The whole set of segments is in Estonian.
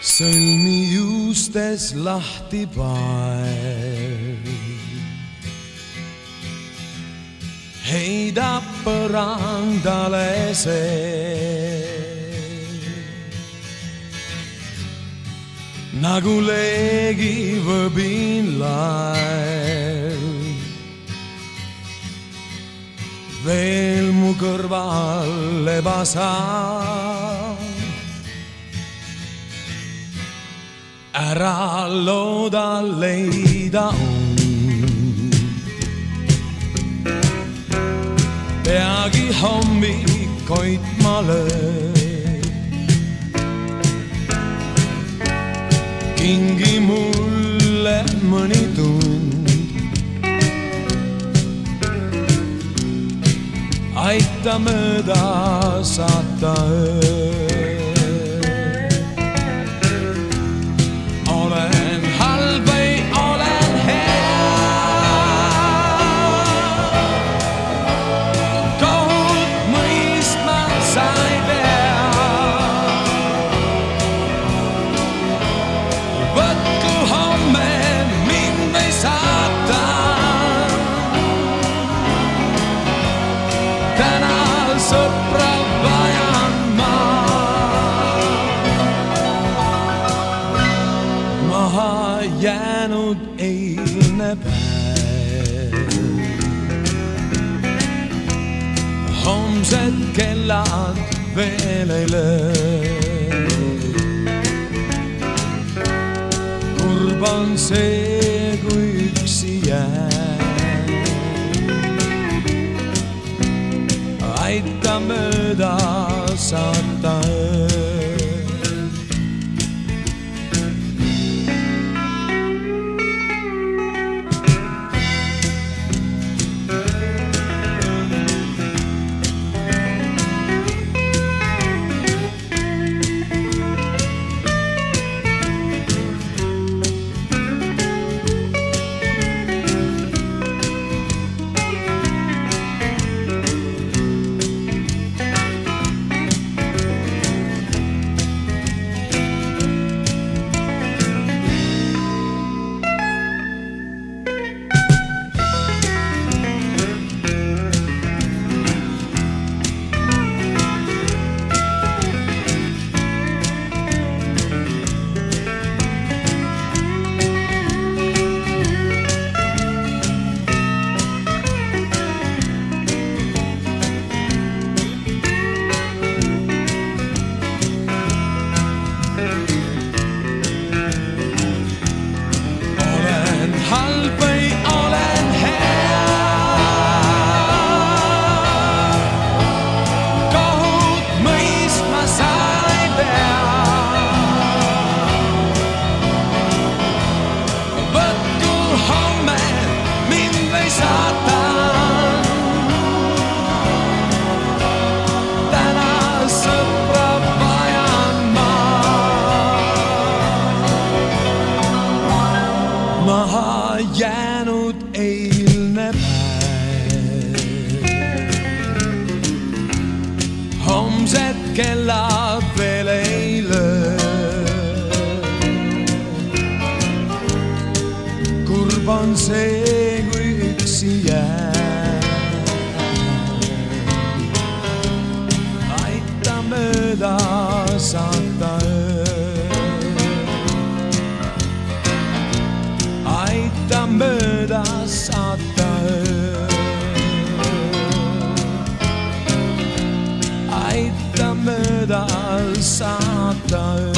sõlmijuustes lahti pael heidab põrandale see nagu leegiv õbinlael veel mu kõrval lebasa. Ära looda leida und, peagi hommik koitma lööb. Kingi mulle mõni tund, aita mööda saata öö. Olen halb või olen hea, kohut mõistma sa ei pea. Võtku homme mind või saata, täna sõpra vajan ma. Maha jäänud eilne päev, homsed kellad veel ei löö. Kurb on see, kui üksi jään, aita mööda saata öö. Halb või olen hea, kohut mõistma sa ei pea. Võtku homme mind või saata, täna sõpra vajan ma. Maha jäänud eilne päev, homsed kellad veel ei löö. Kurb on see, kui üksi jään, aita mööda saata öö. Aita mööda saata öö. Aita mööda saata öö.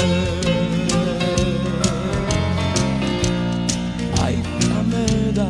Aita mööda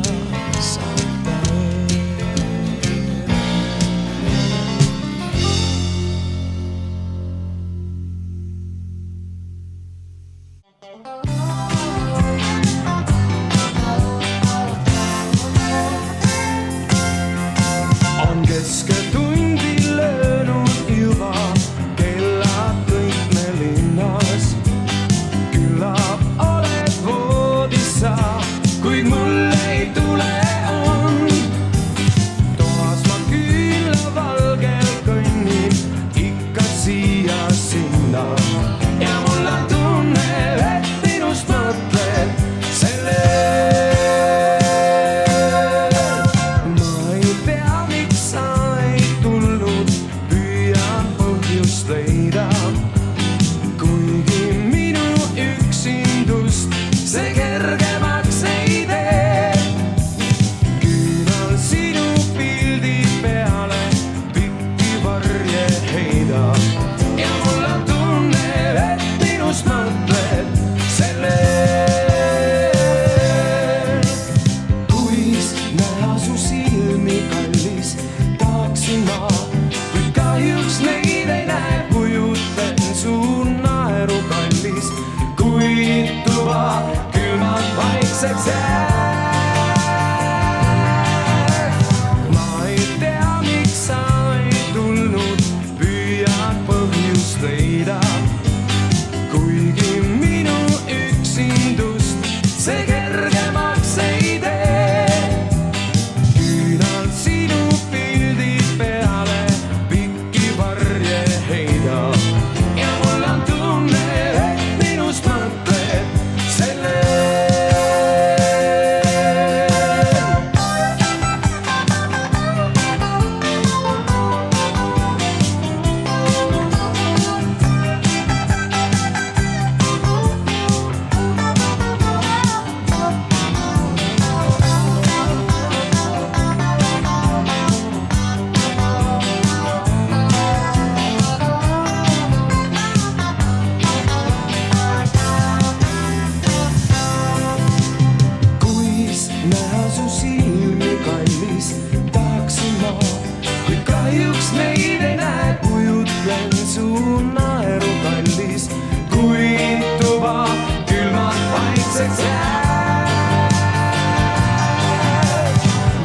viimaseks jääd.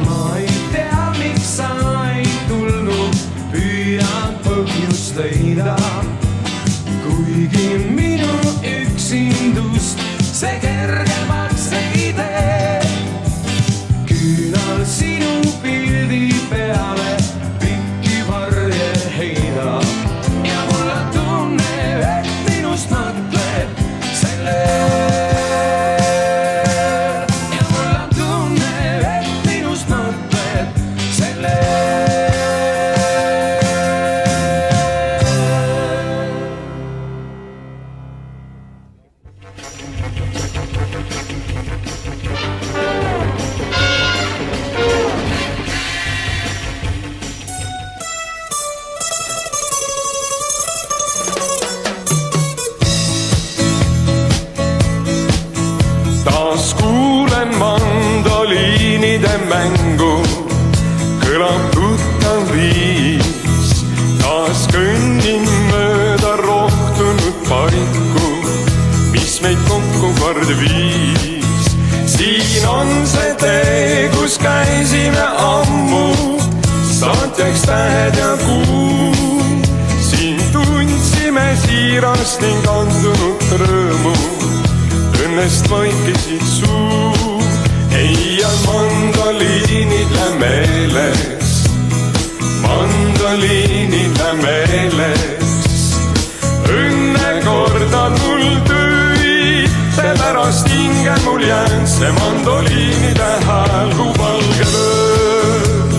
Ma ei tea, miks sa ei tulnud, püüan põhjust leida, kuigi minu üksindust see kergemaks ei tee. Küünal sinu pildi peale pikki varje heidab ja mul on tunne, et minust mõtled selle. Ja mul on tunne, et minust mõtled selle. Taas kuulen mandoliinide mängu, kõlab tuttav viis. Taas kõnnin mööda rohtunud paiku, mis meid kokku kord viis. Siin on see tee, kus käisime ammu, saatjaks tähed ja kuu. Siin tundsime siirast ning andunud rõõmu, õnnest vaikisid suu. Ei on mandoliinile meeles, mandoliinile meeles. Õnne kordad mul tõi, seepärast hinge mul jäänud see mandoliinide hääl kui valge lööv.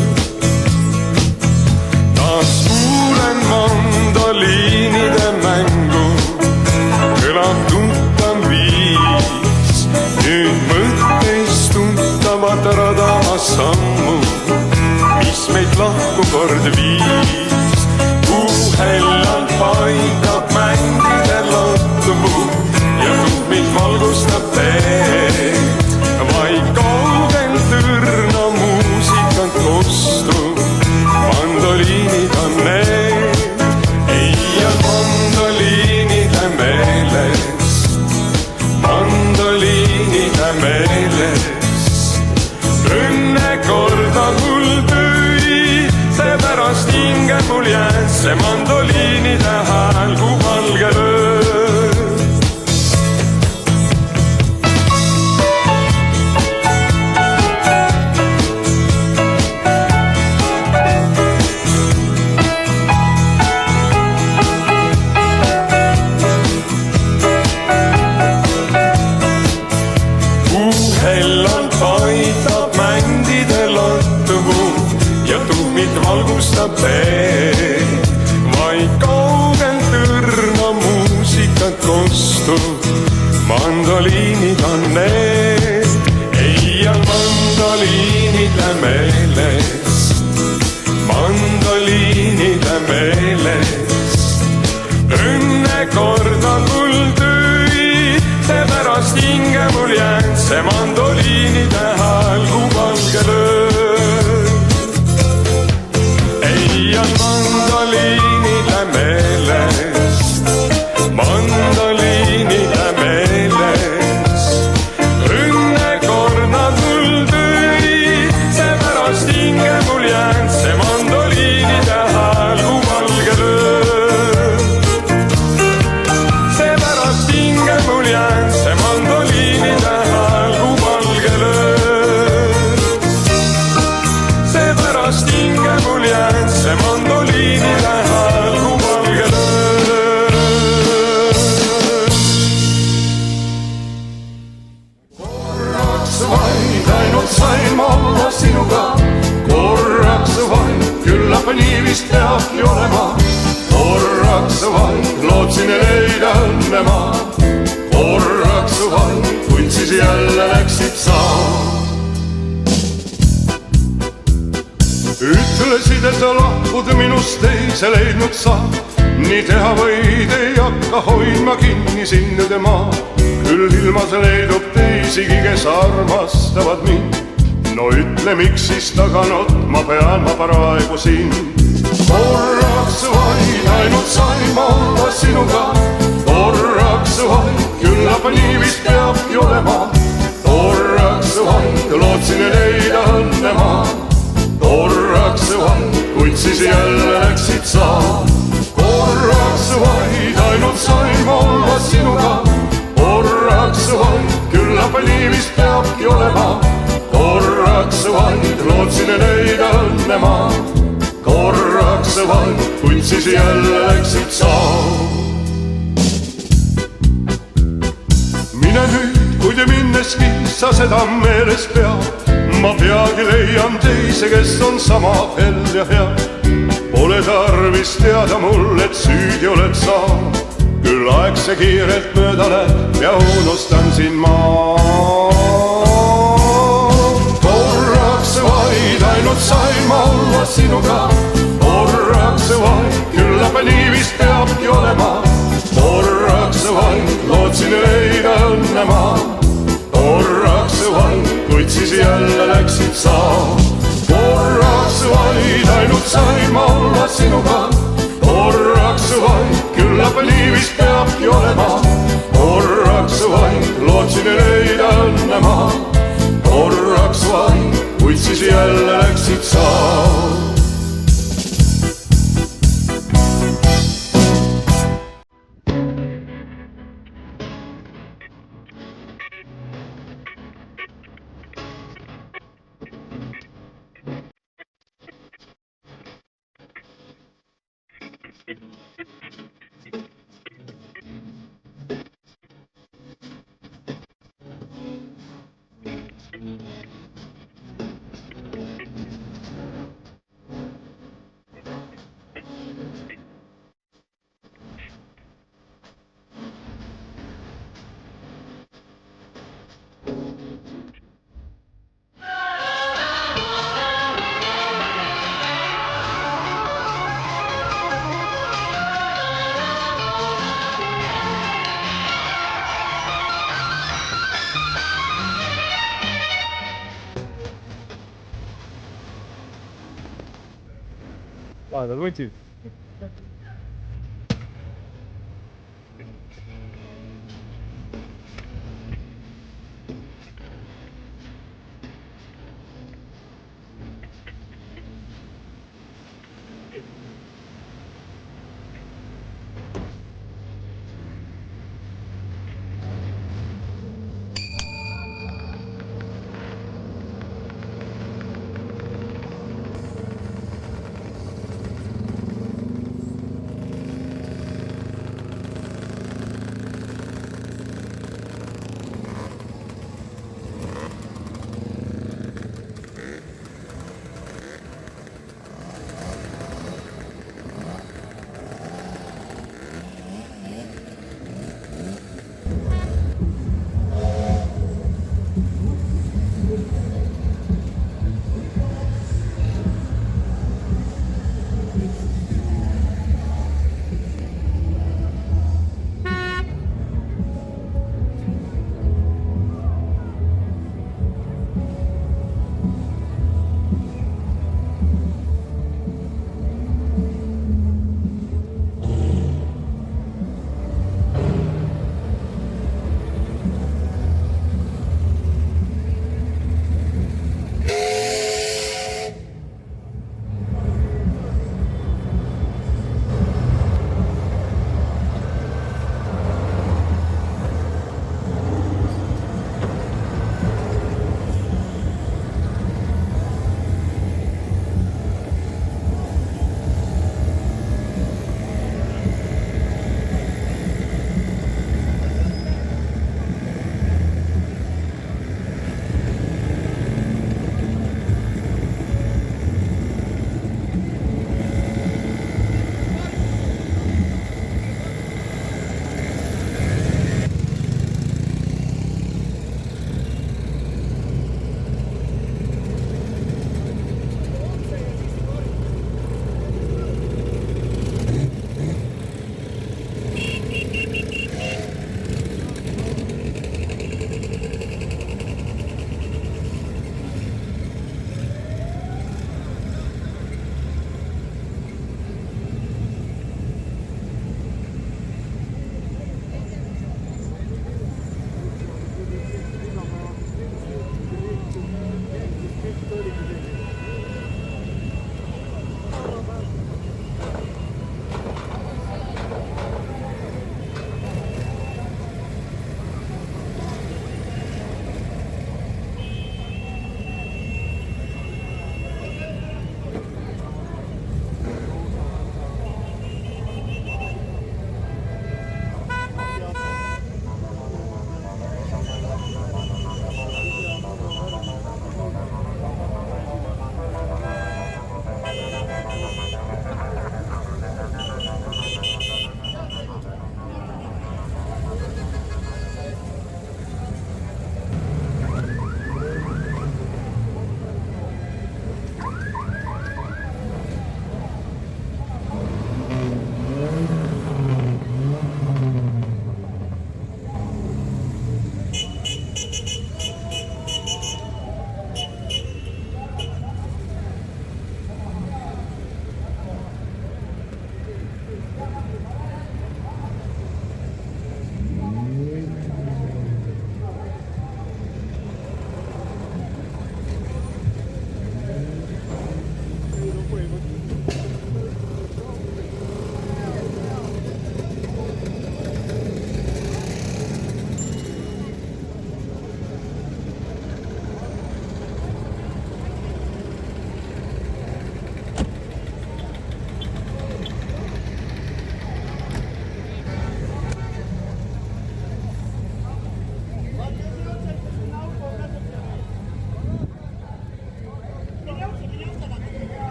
Taas kuulen mandoliinide mängu, kõlab tuttav viis. Nüüd mõttes tuntavad radamas sammu, mis meid lahku kord viis. Kuu hellalt paikab mängide lattu ja tummid valgustab teed. Vaid kaugelt õrna muusikat kostub, mandoliinid on need. Ei on mandoliinide meeles, mandoliinide meeles. Õnne korda mul tõi, seepärast hinge mul jääd see mandoliinide hääl kui valge lööv. Hellalt paitab mängide lattu ja tummid valgustab teed. Vaid kaugelt õrna muusikat kostub, mandoliinid on need. Ei on mandoliinide meeles, mandoliinide meeles. Õnne korda mul tõi, seepärast hinge mul jäänud see mandoliinide hääl kui valge lööv. Ei on mandoliinide meeles, mandoliinide meeles. Õnne korda mul tõi, seepärast hinge mul jäänud see mandoliinide hääl kui valge lööv. Seepärast hinge mul jäänud see mandoliinide hääl kui valge lööv. Seepärast hinge mul jäänud see mandoliinide hääl kui valge lööv. Korraks vaid ainult sain ma olla sinuga, korraks vaid, küllap nii vist peabki olema. Korraks vaid lootsin leida õnne ma, korraks vaid, kuid siis jälle läksid sa. Ütlesid, et lahkud minust ei see leidnud sa, nii teha võid, ei hakka hoidma kinni sind tema. Küll ilmas leidub teisigi, kes armastavad mind. No ütle, miks siis taganud ma pean ma praegu sind. Korraks vaid ainult sain ma olla sinuga, korraks vaid, küllap nii vist peabki olema. siis jälle läksid sa. Korraks vaid ainult sain ma olla sinuga, korraks vaid, küllap nii vist peabki olema. Korraks vaid lootsin leida õnne ma, korraks vaid, kuid siis jälle läksid sa. Mine nüüd, kuid minneski sa seda meeles pea, ma peagi leian teise, kes on sama hell ja hea. Pole tarvis teada mul, et süüdi oled sa, küll aeg see kiirelt mööda läheb ja unustan sind ma. Korraks vaid ainult sain ma olla sinuga, korraks vaid, küllap nii vist peabki olema. Korraks vaid lootsin leida õnne ma, korraks vaid, kuid siis jälle läksid sa. Korraks vaid ainult sain ma olla sinuga, korraks vaid, küllap nii vist peabki olema. Korraks vaid lootsin leida õnne ma, korraks vaid, kuid siis jälle läksid sa. Vahepeal võtsid.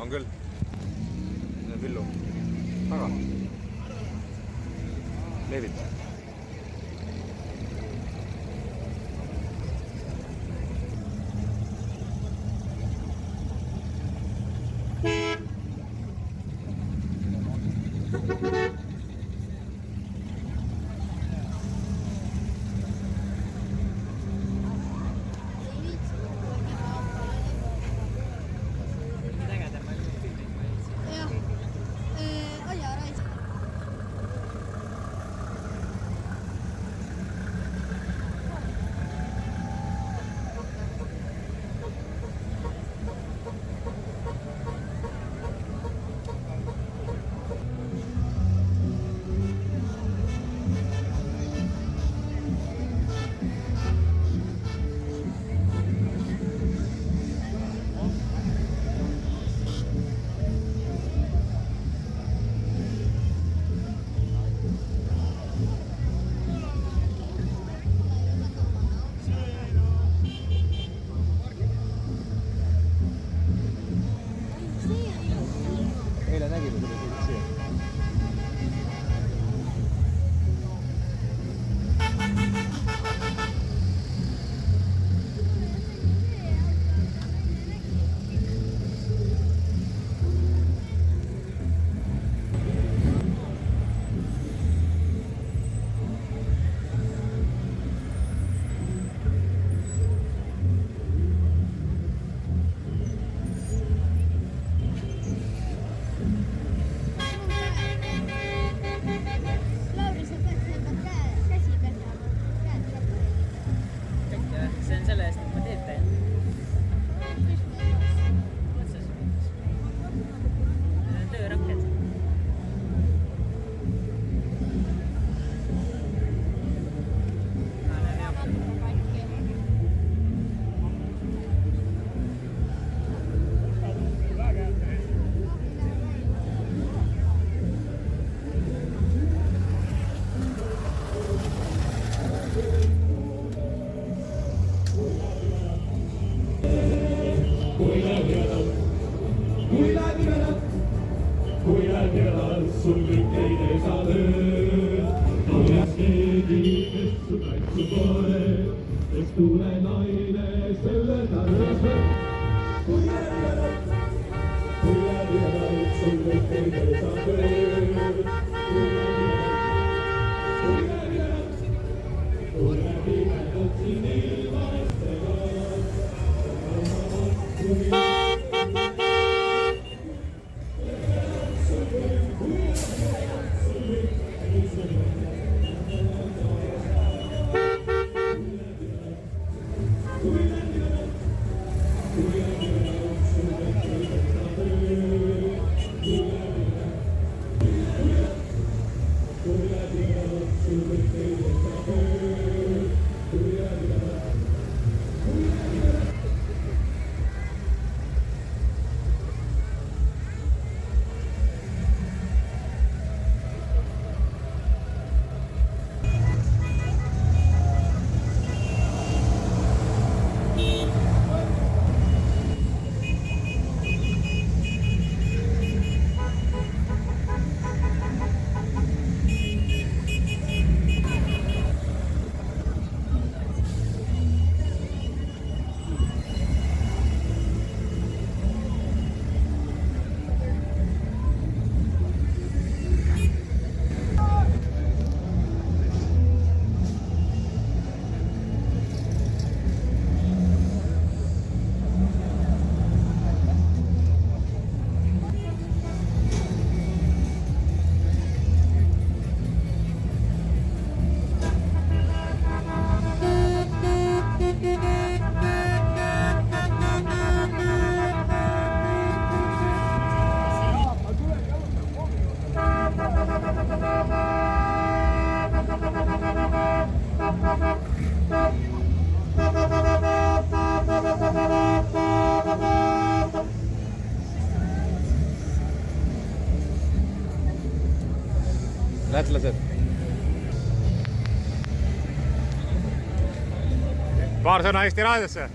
On küll. Villu. Taga. Leevita. Eile nägime, kuidas sõidab siia. sul kõik teine sa lööd. Kuidas keegi, kes su kaitsu pole, kes tule naine selle tarves võt. Kui läbi elad, sul kõik teine sa lööd. Kui läbi elad, siin ilmastega. lätlased. Paar sõna Eesti raadiosse.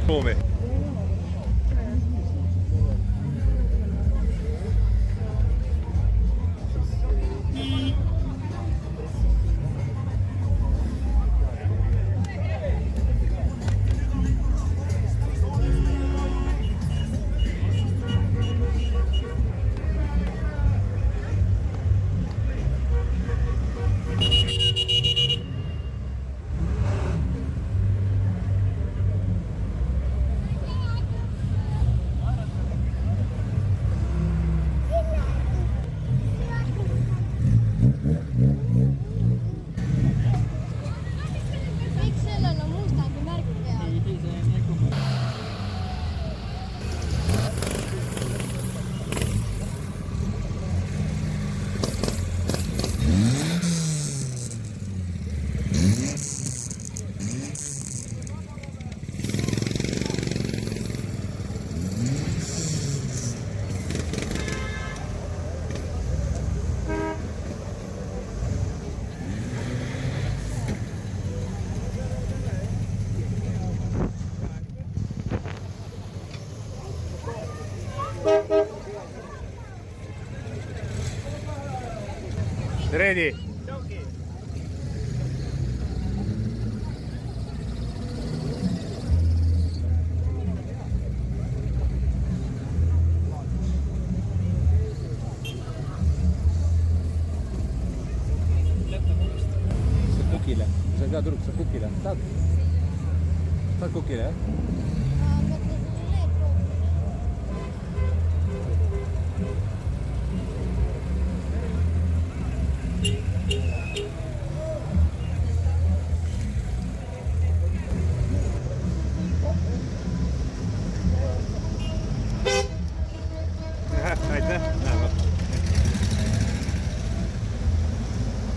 ruumi. Miks sellel on Mustangi märk peal? Ready? Kukile, sa ei tea tüdruk, sa kukile, saad kukile jah? Ma mõtlesin need proovida. Aitäh!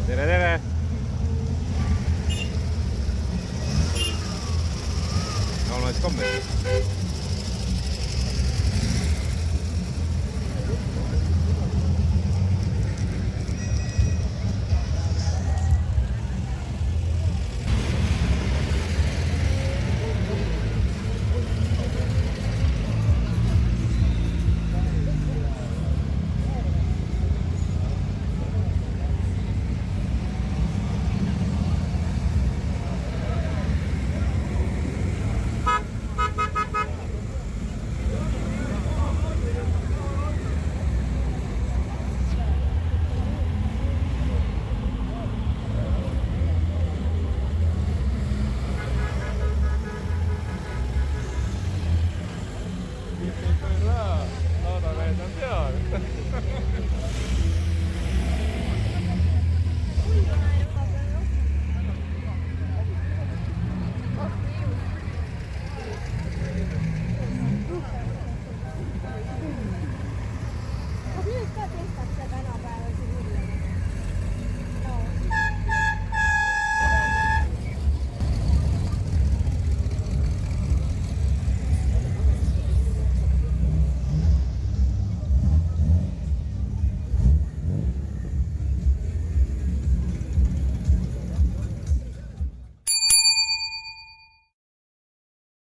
Tere, tere! Oleme siis kombi.